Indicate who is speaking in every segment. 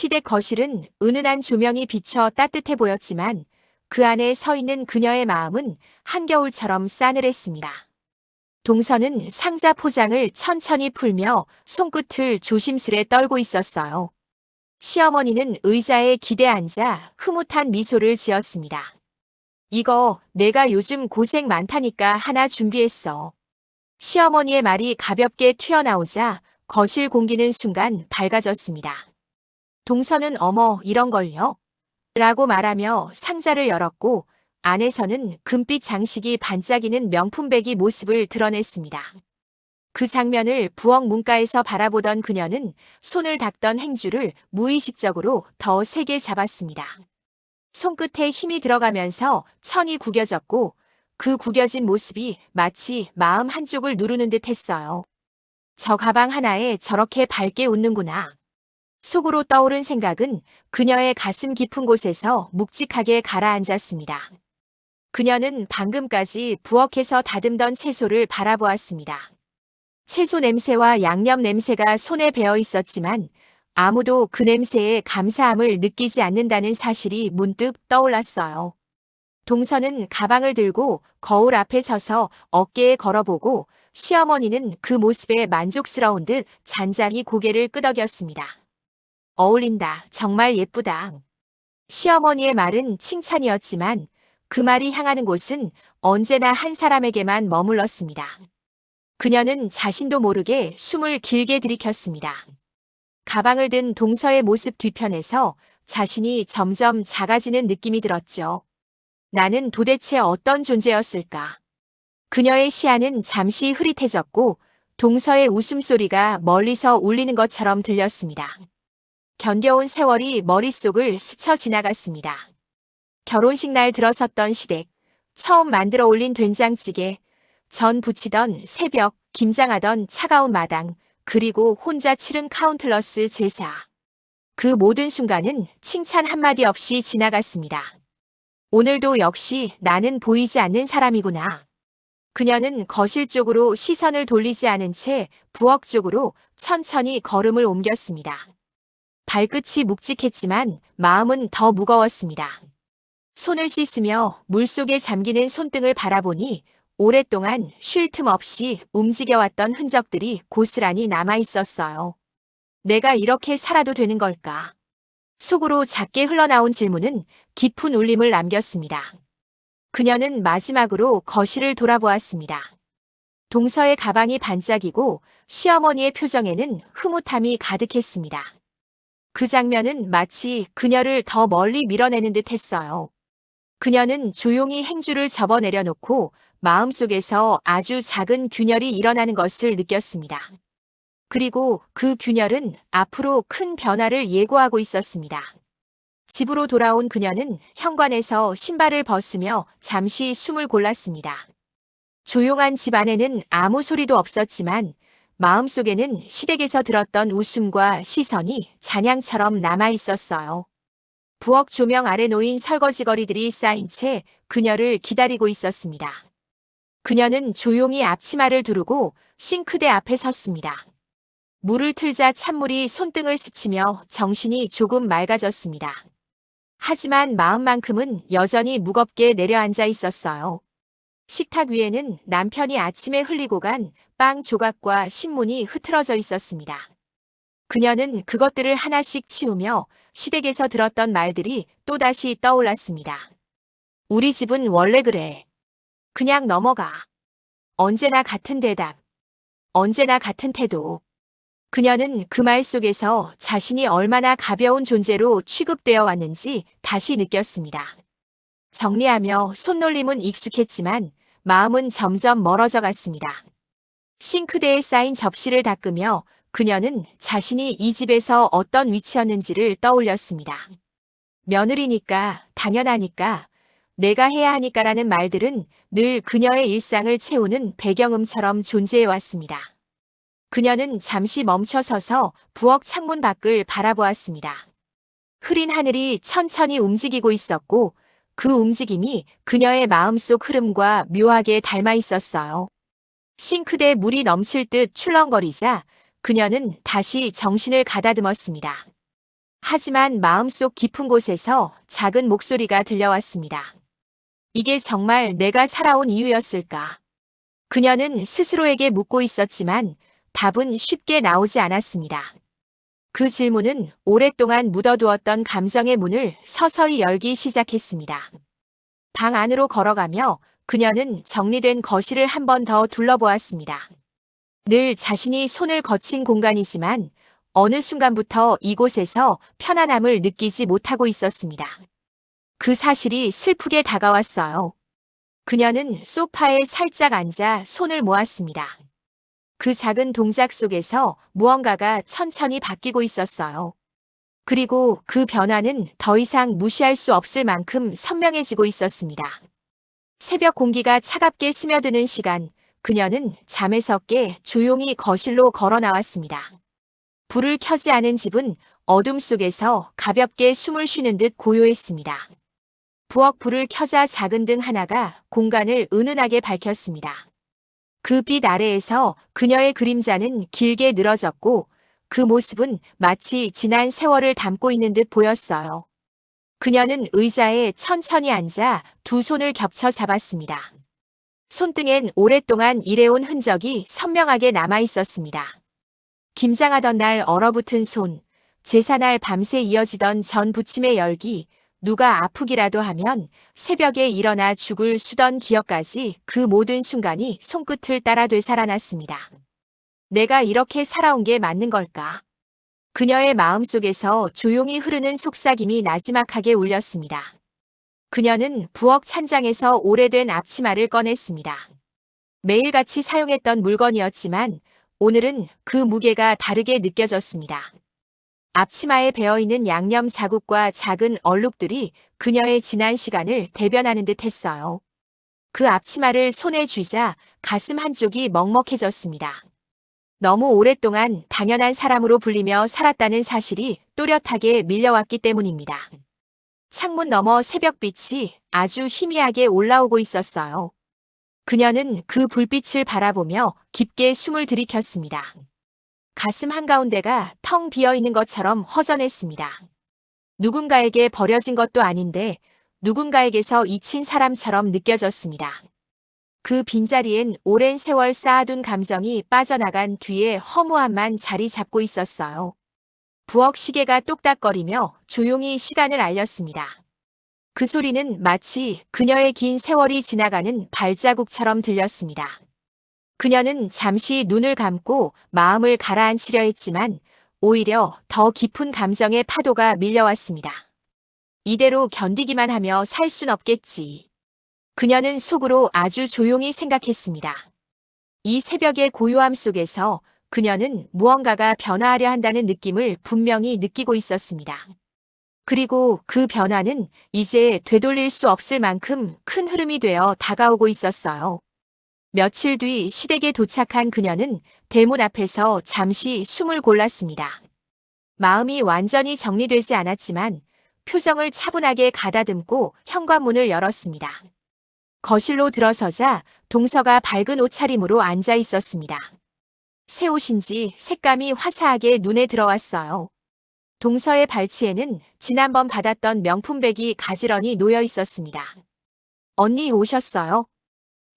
Speaker 1: 시댁 거실은 은은한 조명이 비쳐 따뜻해 보였지만 그 안에 서 있는 그녀의 마음은 한겨울처럼 싸늘했습니다. 동서는 상자 포장을 천천히 풀며 손끝을 조심스레 떨고 있었어요. 시어머니는 의자에 기대 앉아 흐뭇한 미소를 지었습니다. 이거 내가 요즘 고생 많다니까 하나 준비했어. 시어머니의 말이 가볍게 튀어나오자 거실 공기는 순간 밝아졌습니다. 동서는 어머 이런 걸요? 라고 말하며 상자를 열었고 안에서는 금빛 장식이 반짝이는 명품백이 모습을 드러냈습니다. 그 장면을 부엌 문가에서 바라보던 그녀는 손을 닦던 행주를 무의식적으로 더 세게 잡았습니다. 손끝에 힘이 들어가면서 천이 구겨졌고 그 구겨진 모습이 마치 마음 한쪽을 누르는 듯 했어요. 저 가방 하나에 저렇게 밝게 웃는구나. 속으로 떠오른 생각은 그녀의 가슴 깊은 곳에서 묵직하게 가라앉았습니다. 그녀는 방금까지 부엌에서 다듬던 채소를 바라보았습니다. 채소 냄새와 양념 냄새가 손에 배어 있었지만 아무도 그 냄새에 감사함을 느끼지 않는다는 사실이 문득 떠올랐어요. 동서는 가방을 들고 거울 앞에 서서 어깨에 걸어보고 시어머니는 그 모습에 만족스러운 듯 잔잔히 고개를 끄덕였습니다. 어울린다. 정말 예쁘다. 시어머니의 말은 칭찬이었지만 그 말이 향하는 곳은 언제나 한 사람에게만 머물렀습니다. 그녀는 자신도 모르게 숨을 길게 들이켰습니다. 가방을 든 동서의 모습 뒤편에서 자신이 점점 작아지는 느낌이 들었죠. 나는 도대체 어떤 존재였을까? 그녀의 시야는 잠시 흐릿해졌고 동서의 웃음소리가 멀리서 울리는 것처럼 들렸습니다. 견뎌온 세월이 머릿속을 스쳐 지나갔습니다. 결혼식 날 들어섰던 시댁, 처음 만들어 올린 된장찌개, 전 부치던 새벽, 김장하던 차가운 마당, 그리고 혼자 치른 카운틀러스 제사. 그 모든 순간은 칭찬 한마디 없이 지나갔습니다. 오늘도 역시 나는 보이지 않는 사람이구나. 그녀는 거실 쪽으로 시선을 돌리지 않은 채 부엌 쪽으로 천천히 걸음을 옮겼습니다. 발끝이 묵직했지만 마음은 더 무거웠습니다. 손을 씻으며 물속에 잠기는 손등을 바라보니 오랫동안 쉴 틈 없이 움직여왔던 흔적들이 고스란히 남아 있었어요. 내가 이렇게 살아도 되는 걸까? 속으로 작게 흘러나온 질문은 깊은 울림을 남겼습니다. 그녀는 마지막으로 거실을 돌아보았습니다. 동서의 가방이 반짝이고 시어머니의 표정에는 흐뭇함이 가득했습니다. 그 장면은 마치 그녀를 더 멀리 밀어내는 듯 했어요. 그녀는 조용히 행주를 접어내려놓고 마음속에서 아주 작은 균열이 일어나는 것을 느꼈습니다. 그리고 그 균열은 앞으로 큰 변화를 예고하고 있었습니다. 집으로 돌아온 그녀는 현관에서 신발을 벗으며 잠시 숨을 골랐습니다. 조용한 집 안에는 아무 소리도 없었지만 마음속에는 시댁에서 들었던 웃음과 시선이 잔향처럼 남아 있었어요. 부엌 조명 아래 놓인 설거지거리들이 쌓인 채 그녀를 기다리고 있었습니다. 그녀는 조용히 앞치마를 두르고 싱크대 앞에 섰습니다. 물을 틀자 찬물이 손등을 스치며 정신이 조금 맑아졌습니다. 하지만 마음만큼은 여전히 무겁게 내려앉아 있었어요. 식탁 위에는 남편이 아침에 흘리고 간 빵 조각과 신문이 흐트러져 있었습니다. 그녀는 그것들을 하나씩 치우며 시댁에서 들었던 말들이 또다시 떠올랐습니다. 우리 집은 원래 그래. 그냥 넘어가. 언제나 같은 대답. 언제나 같은 태도. 그녀는 그 말 속에서 자신이 얼마나 가벼운 존재로 취급되어 왔는지 다시 느꼈습니다. 정리하며 손놀림은 익숙했지만 마음은 점점 멀어져 갔습니다. 싱크대에 쌓인 접시를 닦으며 그녀는 자신이 이 집에서 어떤 위치였는지를 떠올렸습니다. 며느리니까, 당연하니까, 내가 해야 하니까라는 말들은 늘 그녀의 일상을 채우는 배경음처럼 존재해 왔습니다. 그녀는 잠시 멈춰서서 부엌 창문 밖을 바라보았습니다. 흐린 하늘이 천천히 움직이고 있었고 그 움직임이 그녀의 마음속 흐름과 묘하게 닮아 있었어요. 싱크대에 물이 넘칠 듯 출렁거리자 그녀는 다시 정신을 가다듬었습니다. 하지만 마음속 깊은 곳에서 작은 목소리가 들려왔습니다. 이게 정말 내가 살아온 이유였을까? 그녀는 스스로에게 묻고 있었지만 답은 쉽게 나오지 않았습니다. 그 질문은 오랫동안 묻어두었던 감정의 문을 서서히 열기 시작했습니다. 방 안으로 걸어가며 그녀는 정리된 거실을 한 번 더 둘러보았습니다. 늘 자신이 손을 거친 공간이지만 어느 순간부터 이곳에서 편안함을 느끼지 못하고 있었습니다. 그 사실이 슬프게 다가왔어요. 그녀는 소파에 살짝 앉아 손을 모았습니다. 그 작은 동작 속에서 무언가가 천천히 바뀌고 있었어요. 그리고 그 변화는 더 이상 무시할 수 없을 만큼 선명해지고 있었습니다. 새벽 공기가 차갑게 스며드는 시간, 그녀는 잠에서 깨 조용히 거실로 걸어 나왔습니다. 불을 켜지 않은 집은 어둠 속에서 가볍게 숨을 쉬는 듯 고요했습니다. 부엌 불을 켜자 작은 등 하나가 공간을 은은하게 밝혔습니다. 그 빛 아래에서 그녀의 그림자는 길게 늘어졌고 그 모습은 마치 지난 세월을 담고 있는 듯 보였어요. 그녀는 의자에 천천히 앉아 두 손을 겹쳐 잡았습니다. 손등엔 오랫동안 일해온 흔적이 선명하게 남아 있었습니다. 김장하던 날 얼어붙은 손, 제사날 밤새 이어지던 전 부침의 열기, 누가 아프기라도 하면 새벽에 일어나 죽을 수던 기억까지 그 모든 순간이 손끝을 따라 되살아났습니다. 내가 이렇게 살아온 게 맞는 걸까? 그녀의 마음속에서 조용히 흐르는 속삭임이 나지막하게 울렸습니다. 그녀는 부엌 찬장에서 오래된 앞치마를 꺼냈습니다. 매일같이 사용했던 물건이었지만 오늘은 그 무게가 다르게 느껴졌습니다. 앞치마에 배어있는 양념 자국과 작은 얼룩들이 그녀의 지난 시간을 대변하는 듯 했어요. 그 앞치마를 손에 쥐자 가슴 한쪽이 먹먹해졌습니다. 너무 오랫동안 당연한 사람으로 불리며 살았다는 사실이 또렷하게 밀려왔기 때문입니다. 창문 너머 새벽빛이 아주 희미하게 올라오고 있었어요. 그녀는 그 불빛을 바라보며 깊게 숨을 들이켰습니다. 가슴 한가운데가 텅 비어있는 것처럼 허전했습니다. 누군가에게 버려진 것도 아닌데 누군가에게서 잊힌 사람처럼 느껴졌습니다. 그 빈자리엔 오랜 세월 쌓아둔 감정이 빠져나간 뒤에 허무함만 자리 잡고 있었어요. 부엌 시계가 똑딱거리며 조용히 시간을 알렸습니다. 그 소리는 마치 그녀의 긴 세월이 지나가는 발자국처럼 들렸습니다. 그녀는 잠시 눈을 감고 마음을 가라앉히려 했지만 오히려 더 깊은 감정의 파도가 밀려왔습니다. 이대로 견디기만 하며 살 순 없겠지. 그녀는 속으로 아주 조용히 생각했습니다. 이 새벽의 고요함 속에서 그녀는 무언가가 변화하려 한다는 느낌을 분명히 느끼고 있었습니다. 그리고 그 변화는 이제 되돌릴 수 없을 만큼 큰 흐름이 되어 다가오고 있었어요. 며칠 뒤 시댁에 도착한 그녀는 대문 앞에서 잠시 숨을 골랐습니다. 마음이 완전히 정리되지 않았지만 표정을 차분하게 가다듬고 현관문을 열었습니다. 거실로 들어서자 동서가 밝은 옷차림으로 앉아 있었습니다. 새 옷인지 색감이 화사하게 눈에 들어왔어요. 동서의 발치에는 지난번 받았던 명품백이 가지런히 놓여 있었습니다. 언니 오셨어요?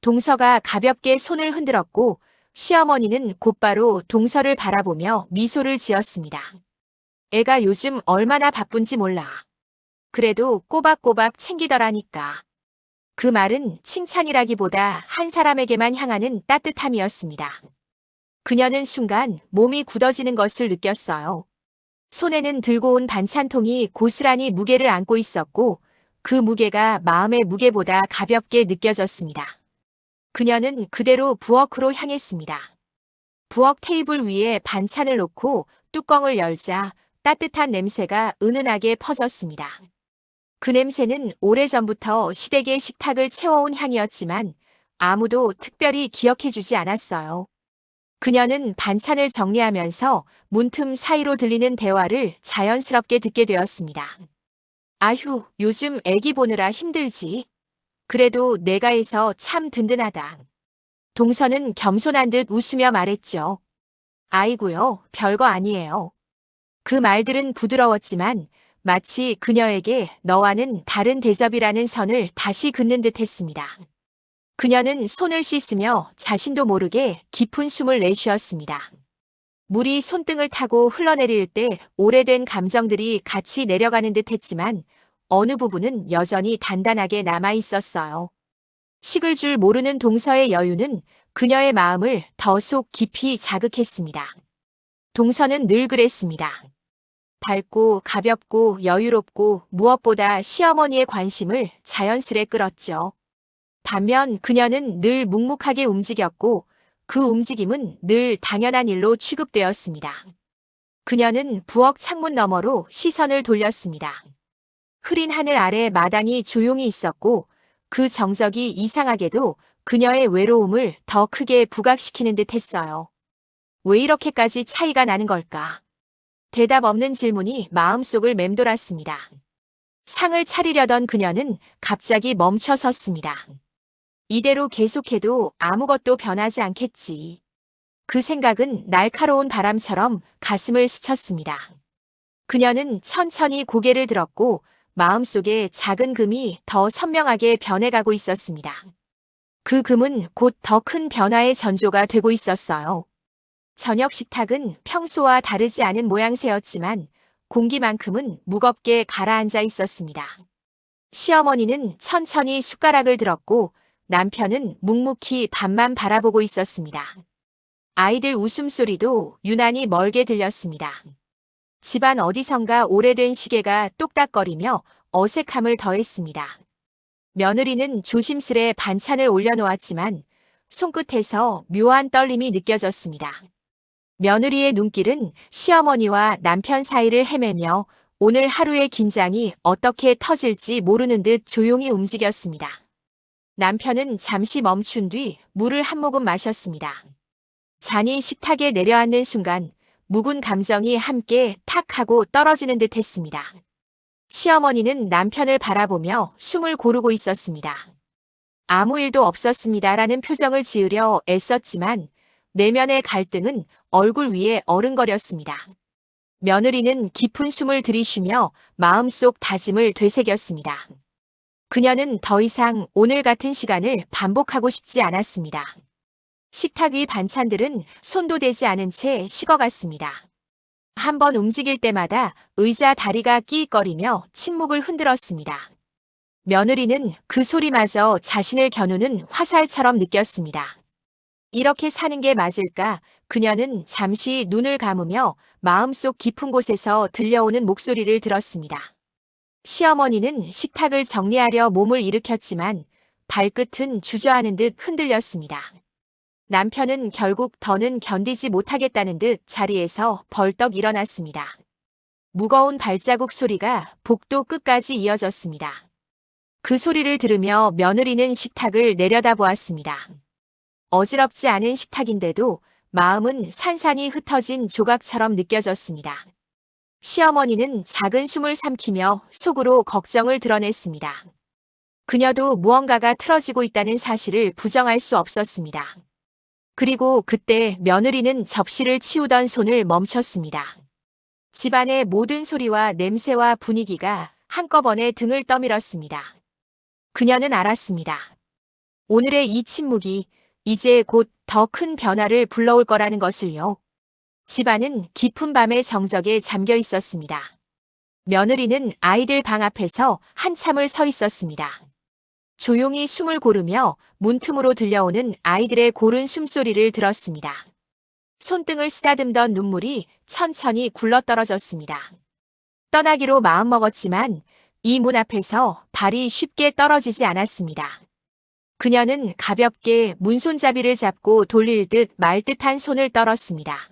Speaker 1: 동서가 가볍게 손을 흔들었고 시어머니는 곧바로 동서를 바라보며 미소를 지었습니다. 애가 요즘 얼마나 바쁜지 몰라. 그래도 꼬박꼬박 챙기더라니까. 그 말은 칭찬이라기보다 한 사람에게만 향하는 따뜻함이었습니다. 그녀는 순간 몸이 굳어지는 것을 느꼈어요. 손에는 들고 온 반찬통이 고스란히 무게를 안고 있었고 그 무게가 마음의 무게보다 가볍게 느껴졌습니다. 그녀는 그대로 부엌으로 향했습니다. 부엌 테이블 위에 반찬을 놓고 뚜껑을 열자 따뜻한 냄새가 은은하게 퍼졌습니다. 그 냄새는 오래전부터 시댁의 식탁을 채워온 향이었지만 아무도 특별히 기억해주지 않았어요. 그녀는 반찬을 정리하면서 문틈 사이로 들리는 대화를 자연스럽게 듣게 되었습니다. 아휴, 요즘 애기 보느라 힘들지. 그래도 내가 해서 참 든든하다. 동서는 겸손한 듯 웃으며 말했죠. 아이고요, 별거 아니에요. 그 말들은 부드러웠지만 마치 그녀에게 너와는 다른 대접이라는 선을 다시 긋는 듯 했습니다. 그녀는 손을 씻으며 자신도 모르게 깊은 숨을 내쉬었습니다. 물이 손등을 타고 흘러내릴 때 오래된 감정들이 같이 내려가는 듯 했지만 어느 부분은 여전히 단단하게 남아 있었어요. 식을 줄 모르는 동서의 여유는 그녀의 마음을 더 속 깊이 자극했습니다. 동서는 늘 그랬습니다. 밝고 가볍고 여유롭고 무엇보다 시어머니의 관심을 자연스레 끌었죠. 반면 그녀는 늘 묵묵하게 움직였고 그 움직임은 늘 당연한 일로 취급되었습니다. 그녀는 부엌 창문 너머로 시선을 돌렸습니다. 흐린 하늘 아래 마당이 조용히 있었고 그 정적이 이상하게도 그녀의 외로움을 더 크게 부각시키는 듯 했어요. 왜 이렇게까지 차이가 나는 걸까? 대답 없는 질문이 마음속을 맴돌았습니다. 상을 차리려던 그녀는 갑자기 멈춰 섰습니다. 이대로 계속해도 아무것도 변하지 않겠지. 그 생각은 날카로운 바람처럼 가슴을 스쳤습니다. 그녀는 천천히 고개를 들었고 마음속에 작은 금이 더 선명하게 변해가고 있었습니다. 그 금은 곧 더 큰 변화의 전조가 되고 있었어요. 저녁 식탁은 평소와 다르지 않은 모양새였지만 공기만큼은 무겁게 가라앉아 있었습니다. 시어머니는 천천히 숟가락을 들었고 남편은 묵묵히 밥만 바라보고 있었습니다. 아이들 웃음소리도 유난히 멀게 들렸습니다. 집안 어디선가 오래된 시계가 똑딱거리며 어색함을 더했습니다. 며느리는 조심스레 반찬을 올려놓았지만 손끝에서 묘한 떨림이 느껴졌습니다. 며느리의 눈길은 시어머니와 남편 사이를 헤매며 오늘 하루의 긴장이 어떻게 터질지 모르는 듯 조용히 움직였습니다. 남편은 잠시 멈춘 뒤 물을 한 모금 마셨습니다. 잔이 식탁에 내려앉는 순간 묵은 감정이 함께 탁 하고 떨어지는 듯 했습니다. 시어머니는 남편을 바라보며 숨을 고르고 있었습니다. 아무 일도 없었습니다라는 표정을 지으려 애썼지만 내면의 갈등은 얼굴 위에 어른거렸습니다. 며느리는 깊은 숨을 들이쉬며 마음속 다짐을 되새겼습니다. 그녀는 더 이상 오늘 같은 시간을 반복하고 싶지 않았습니다. 식탁 위 반찬들은 손도 대지 않은 채 식어갔습니다. 한 번 움직일 때마다 의자 다리가 끼익거리며 침묵을 흔들었습니다. 며느리는 그 소리마저 자신을 겨누는 화살처럼 느꼈습니다. 이렇게 사는 게 맞을까? 그녀는 잠시 눈을 감으며 마음속 깊은 곳에서 들려오는 목소리를 들었습니다. 시어머니는 식탁을 정리하려 몸을 일으켰지만 발끝은 주저하는 듯 흔들렸습니다. 남편은 결국 더는 견디지 못하겠다는 듯 자리에서 벌떡 일어났습니다. 무거운 발자국 소리가 복도 끝까지 이어졌습니다. 그 소리를 들으며 며느리는 식탁을 내려다보았습니다. 어지럽지 않은 식탁인데도 마음은 산산이 흩어진 조각처럼 느껴졌습니다. 시어머니는 작은 숨을 삼키며 속으로 걱정을 드러냈습니다. 그녀도 무언가가 틀어지고 있다는 사실을 부정할 수 없었습니다. 그리고 그때 며느리는 접시를 치우던 손을 멈췄습니다. 집안의 모든 소리와 냄새와 분위기가 한꺼번에 등을 떠밀었습니다. 그녀는 알았습니다. 오늘의 이 침묵이 이제 곧 더 큰 변화를 불러올 거라는 것을요. 집안은 깊은 밤의 정적에 잠겨 있었습니다. 며느리는 아이들 방 앞에서 한참을 서 있었습니다. 조용히 숨을 고르며 문틈으로 들려오는 아이들의 고른 숨소리를 들었습니다. 손등을 쓰다듬던 눈물이 천천히 굴러떨어졌습니다. 떠나기로 마음먹었지만 이 문 앞에서 발이 쉽게 떨어지지 않았습니다. 그녀는 가볍게 문손잡이를 잡고 돌릴 듯 말 듯한 손을 떨었습니다.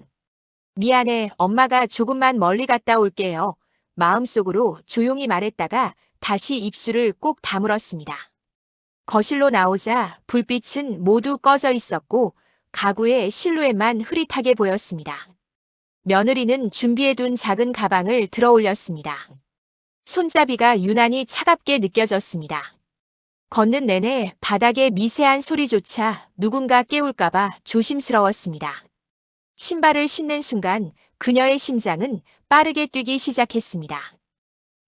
Speaker 1: 미안해, 엄마가 조금만 멀리 갔다 올게요. 마음속으로 조용히 말했다가 다시 입술을 꼭 다물었습니다. 거실로 나오자 불빛은 모두 꺼져 있었고 가구의 실루엣만 흐릿하게 보였습니다. 며느리는 준비해둔 작은 가방을 들어 올렸습니다. 손잡이가 유난히 차갑게 느껴졌습니다. 걷는 내내 바닥의 미세한 소리조차 누군가 깨울까봐 조심스러웠습니다. 신발을 신는 순간 그녀의 심장은 빠르게 뛰기 시작했습니다.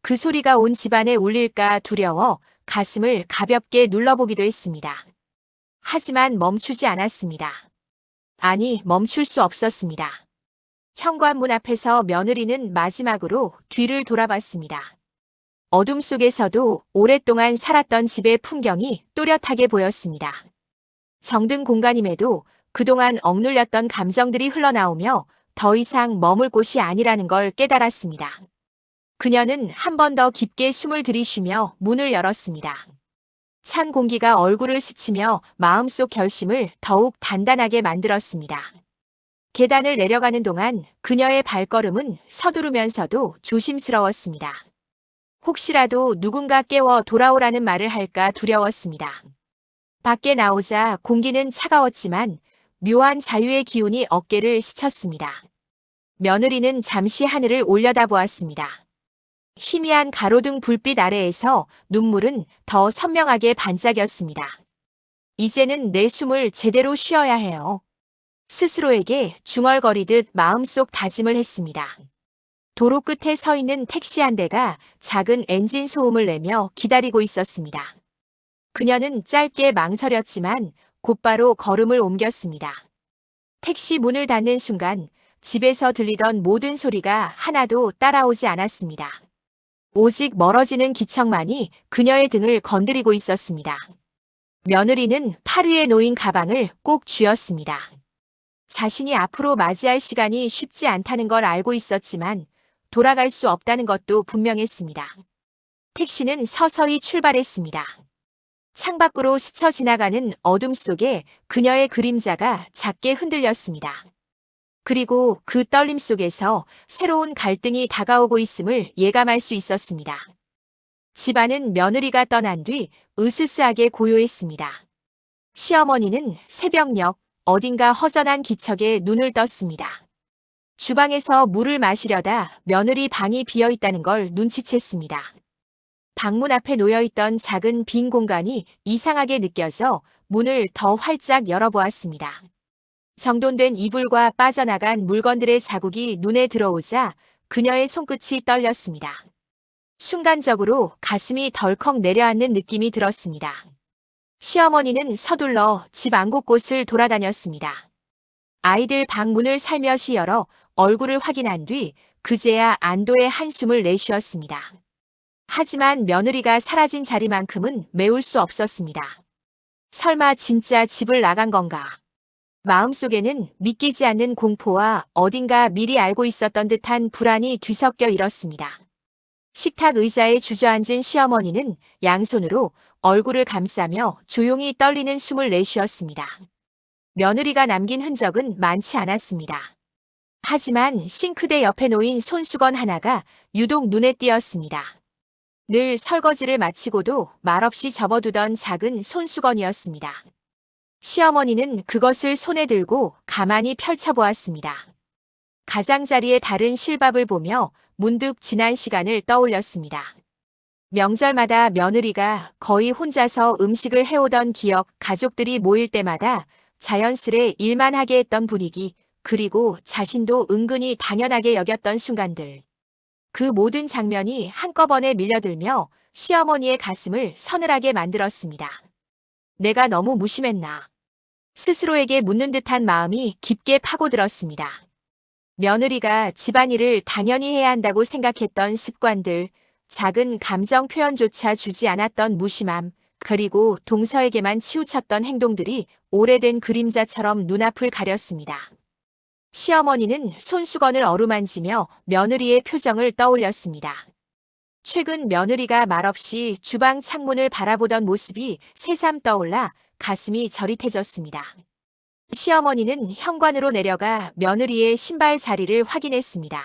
Speaker 1: 그 소리가 온 집안에 울릴까 두려워 가슴을 가볍게 눌러보기도 했습니다. 하지만 멈추지 않았습니다. 아니, 멈출 수 없었습니다. 현관문 앞에서 며느리는 마지막으로 뒤를 돌아봤습니다. 어둠 속에서도 오랫동안 살았던 집의 풍경이 또렷하게 보였습니다. 정든 공간임에도 그동안 억눌렸던 감정들이 흘러나오며 더 이상 머물 곳이 아니라는 걸 깨달았습니다. 그녀는 한 번 더 깊게 숨을 들이쉬며 문을 열었습니다. 찬 공기가 얼굴을 스치며 마음속 결심을 더욱 단단하게 만들었습니다. 계단을 내려가는 동안 그녀의 발걸음은 서두르면서도 조심스러웠습니다. 혹시라도 누군가 깨워 돌아오라는 말을 할까 두려웠습니다. 밖에 나오자 공기는 차가웠지만 묘한 자유의 기운이 어깨를 스쳤습니다. 며느리는 잠시 하늘을 올려다보았습니다. 희미한 가로등 불빛 아래에서 눈물은 더 선명하게 반짝였습니다. 이제는 내 숨을 제대로 쉬어야 해요. 스스로에게 중얼거리듯 마음속 다짐을 했습니다. 도로 끝에 서 있는 택시 한 대가 작은 엔진 소음을 내며 기다리고 있었습니다. 그녀는 짧게 망설였지만 곧바로 걸음을 옮겼습니다. 택시 문을 닫는 순간 집에서 들리던 모든 소리가 하나도 따라오지 않았습니다. 오직 멀어지는 기척만이 그녀의 등을 건드리고 있었습니다. 며느리는 팔 위에 놓인 가방을 꼭 쥐었습니다. 자신이 앞으로 맞이할 시간이 쉽지 않다는 걸 알고 있었지만 돌아갈 수 없다는 것도 분명했습니다. 택시는 서서히 출발했습니다. 창밖으로 스쳐 지나가는 어둠 속에 그녀의 그림자가 작게 흔들렸습니다. 그리고 그 떨림 속에서 새로운 갈등이 다가오고 있음을 예감할 수 있었습니다. 집안은 며느리가 떠난 뒤 으스스하게 고요했습니다. 시어머니는 새벽녘 어딘가 허전한 기척에 눈을 떴습니다. 주방에서 물을 마시려다 며느리 방이 비어 있다는 걸 눈치챘습니다. 방문 앞에 놓여있던 작은 빈 공간이 이상하게 느껴져 문을 더 활짝 열어보았습니다. 정돈된 이불과 빠져나간 물건들의 자국이 눈에 들어오자 그녀의 손끝이 떨렸습니다. 순간적으로 가슴이 덜컥 내려앉는 느낌이 들었습니다. 시어머니는 서둘러 집 안 곳곳을 돌아다녔습니다. 아이들 방 문을 살며시 열어 얼굴을 확인한 뒤 그제야 안도의 한숨을 내쉬었습니다. 하지만 며느리가 사라진 자리만큼은 메울 수 없었습니다. 설마 진짜 집을 나간 건가? 마음속에는 믿기지 않는 공포와 어딘가 미리 알고 있었던 듯한 불안이 뒤섞여 일었습니다. 식탁 의자에 주저앉은 시어머니는 양손으로 얼굴을 감싸며 조용히 떨리는 숨을 내쉬었습니다. 며느리가 남긴 흔적은 많지 않았습니다. 하지만 싱크대 옆에 놓인 손수건 하나가 유독 눈에 띄었습니다. 늘 설거지를 마치고도 말없이 접어두던 작은 손수건이었습니다. 시어머니는 그것을 손에 들고 가만히 펼쳐보았습니다. 가장자리에 다른 실밥을 보며 문득 지난 시간을 떠올렸습니다. 명절마다 며느리가 거의 혼자서 음식을 해오던 기억, 가족들이 모일 때마다 자연스레 일만 하게 했던 분위기, 그리고 자신도 은근히 당연하게 여겼던 순간들. 그 모든 장면이 한꺼번에 밀려들며 시어머니의 가슴을 서늘하게 만들었습니다. 내가 너무 무심했나? 스스로에게 묻는 듯한 마음이 깊게 파고들었습니다. 며느리가 집안일을 당연히 해야 한다고 생각했던 습관들, 작은 감정 표현조차 주지 않았던 무심함, 그리고 동서에게만 치우쳤던 행동들이 오래된 그림자처럼 눈앞을 가렸습니다. 시어머니는 손수건을 어루만지며 며느리의 표정을 떠올렸습니다. 최근 며느리가 말없이 주방 창문을 바라보던 모습이 새삼 떠올라 가슴이 저릿해졌습니다. 시어머니는 현관으로 내려가 며느리의 신발 자리를 확인했습니다.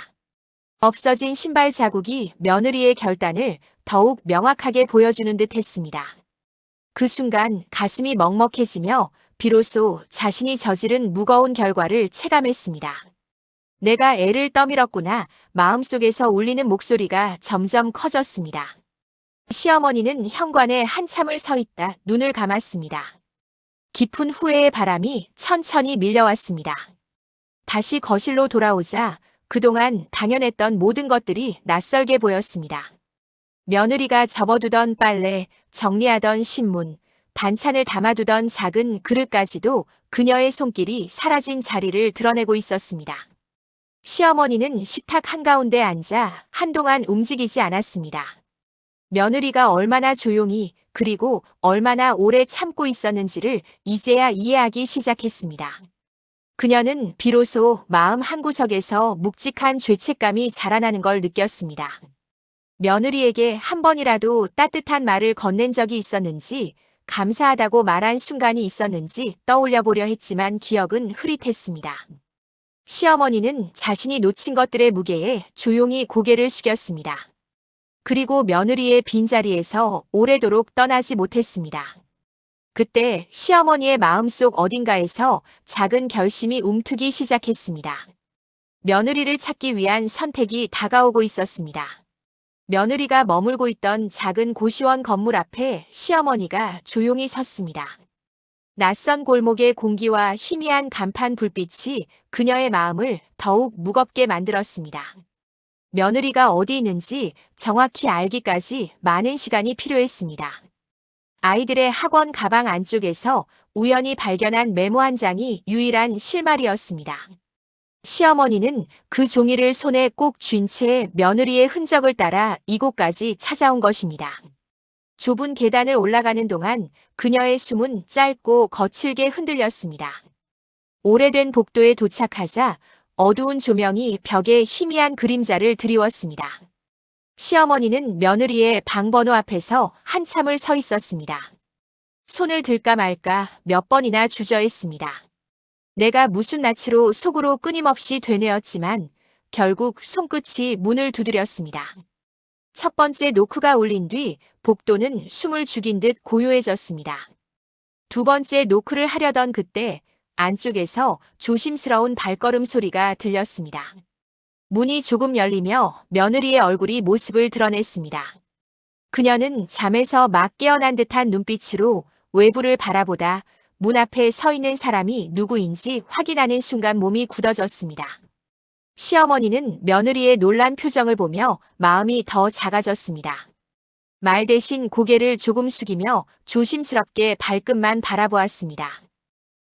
Speaker 1: 없어진 신발 자국이 며느리의 결단을 더욱 명확하게 보여주는 듯 했습니다. 그 순간 가슴이 먹먹해지며 비로소 자신이 저지른 무거운 결과를 체감했습니다. 내가 애를 떠밀었구나. 마음속에서 울리는 목소리가 점점 커졌습니다. 시어머니는 현관에 한참을 서 있다 눈을 감았습니다. 깊은 후회의 바람이 천천히 밀려왔습니다. 다시 거실로 돌아오자 그동안 당연했던 모든 것들이 낯설게 보였습니다. 며느리가 접어두던 빨래, 정리하던 신문, 반찬을 담아두던 작은 그릇까지도 그녀의 손길이 사라진 자리를 드러내고 있었습니다. 시어머니는 식탁 한가운데 앉아 한동안 움직이지 않았습니다. 며느리가 얼마나 조용히 그리고 얼마나 오래 참고 있었는지를 이제야 이해하기 시작했습니다. 그녀는 비로소 마음 한구석에서 묵직한 죄책감이 자라나는 걸 느꼈습니다. 며느리에게 한 번이라도 따뜻한 말을 건넨 적이 있었는지, 감사하다고 말한 순간이 있었는지 떠올려 보려 했지만 기억은 흐릿했습니다. 시어머니는 자신이 놓친 것들의 무게에 조용히 고개를 숙였습니다. 그리고 며느리의 빈자리에서 오래도록 떠나지 못했습니다. 그때 시어머니의 마음속 어딘가에서 작은 결심이 움트기 시작했습니다. 며느리를 찾기 위한 선택이 다가오고 있었습니다. 며느리가 머물고 있던 작은 고시원 건물 앞에 시어머니가 조용히 섰습니다. 낯선 골목의 공기와 희미한 간판 불빛이 그녀의 마음을 더욱 무겁게 만들었습니다. 며느리가 어디 있는지 정확히 알기까지 많은 시간이 필요했습니다. 아이들의 학원 가방 안쪽에서 우연히 발견한 메모 한 장이 유일한 실마리였습니다. 시어머니는 그 종이를 손에 꼭 쥔 채 며느리의 흔적을 따라 이곳까지 찾아온 것입니다. 좁은 계단을 올라가는 동안 그녀의 숨은 짧고 거칠게 흔들렸습니다. 오래된 복도에 도착하자 어두운 조명이 벽에 희미한 그림자를 드리웠습니다. 시어머니는 며느리의 방 번호 앞에서 한참을 서 있었습니다. 손을 들까 말까 몇 번이나 주저했습니다. 내가 무슨 낯으로 속으로 끊임없이 되뇌었지만 결국 손끝이 문을 두드렸습니다. 첫 번째 노크가 울린 뒤 복도는 숨을 죽인 듯 고요해졌습니다. 두 번째 노크를 하려던 그때 안쪽에서 조심스러운 발걸음 소리가 들렸습니다. 문이 조금 열리며 며느리의 얼굴이 모습을 드러냈습니다. 그녀는 잠에서 막 깨어난 듯한 눈빛으로 외부를 바라보다 문 앞에 서 있는 사람이 누구인지 확인하는 순간 몸이 굳어졌습니다. 시어머니는 며느리의 놀란 표정을 보며 마음이 더 작아졌습니다. 말 대신 고개를 조금 숙이며 조심스럽게 발끝만 바라보았습니다.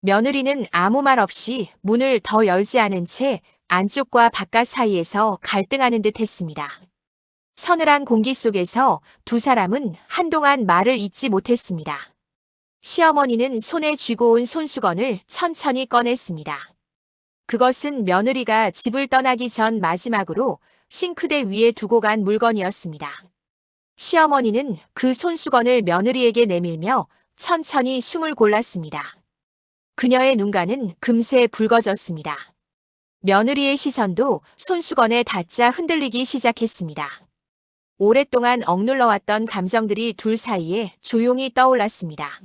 Speaker 1: 며느리는 아무 말 없이 문을 더 열지 않은 채 안쪽과 바깥 사이에서 갈등하는 듯 했습니다. 서늘한 공기 속에서 두 사람은 한동안 말을 잇지 못했습니다. 시어머니는 손에 쥐고 온 손수건을 천천히 꺼냈습니다. 그것은 며느리가 집을 떠나기 전 마지막으로 싱크대 위에 두고 간 물건이었습니다. 시어머니는 그 손수건을 며느리에게 내밀며 천천히 숨을 골랐습니다. 그녀의 눈가는 금세 붉어졌습니다. 며느리의 시선도 손수건에 닿자 흔들리기 시작했습니다. 오랫동안 억눌러왔던 감정들이 둘 사이에 조용히 떠올랐습니다.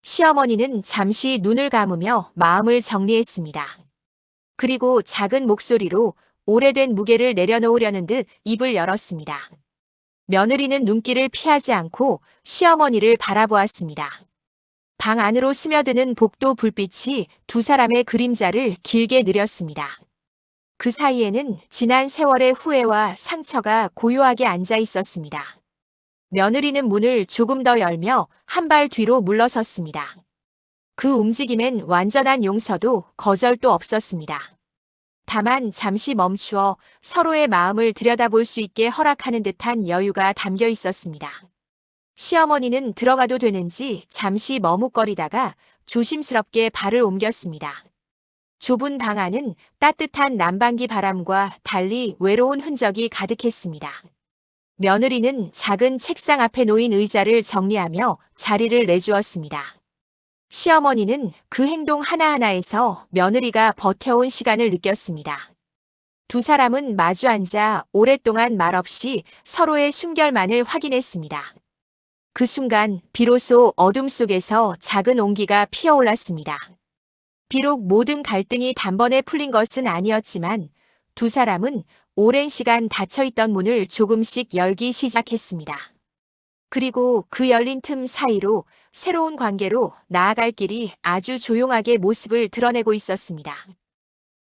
Speaker 1: 시어머니는 잠시 눈을 감으며 마음을 정리했습니다. 그리고 작은 목소리로 오래된 무게를 내려놓으려는 듯 입을 열었습니다. 며느리는 눈길을 피하지 않고 시어머니를 바라보았습니다. 방 안으로 스며드는 복도 불빛이 두 사람의 그림자를 길게 늘였습니다. 그 사이에는 지난 세월의 후회와 상처가 고요하게 앉아 있었습니다. 며느리는 문을 조금 더 열며 한 발 뒤로 물러섰습니다. 그 움직임엔 완전한 용서도 거절도 없었습니다. 다만 잠시 멈추어 서로의 마음을 들여다볼 수 있게 허락하는 듯한 여유가 담겨 있었습니다. 시어머니는 들어가도 되는지 잠시 머뭇거리다가 조심스럽게 발을 옮겼습니다. 좁은 방 안은 따뜻한 난방기 바람과 달리 외로운 흔적이 가득했습니다. 며느리는 작은 책상 앞에 놓인 의자를 정리하며 자리를 내주었습니다. 시어머니는 그 행동 하나하나에서 며느리가 버텨온 시간을 느꼈습니다. 두 사람은 마주 앉아 오랫동안 말없이 서로의 순결만을 확인했습니다. 그 순간 비로소 어둠 속에서 작은 온기가 피어올랐습니다. 비록 모든 갈등이 단번에 풀린 것은 아니었지만 두 사람은 오랜 시간 닫혀있던 문을 조금씩 열기 시작했습니다. 그리고 그 열린 틈 사이로 새로운 관계로 나아갈 길이 아주 조용하게 모습을 드러내고 있었습니다.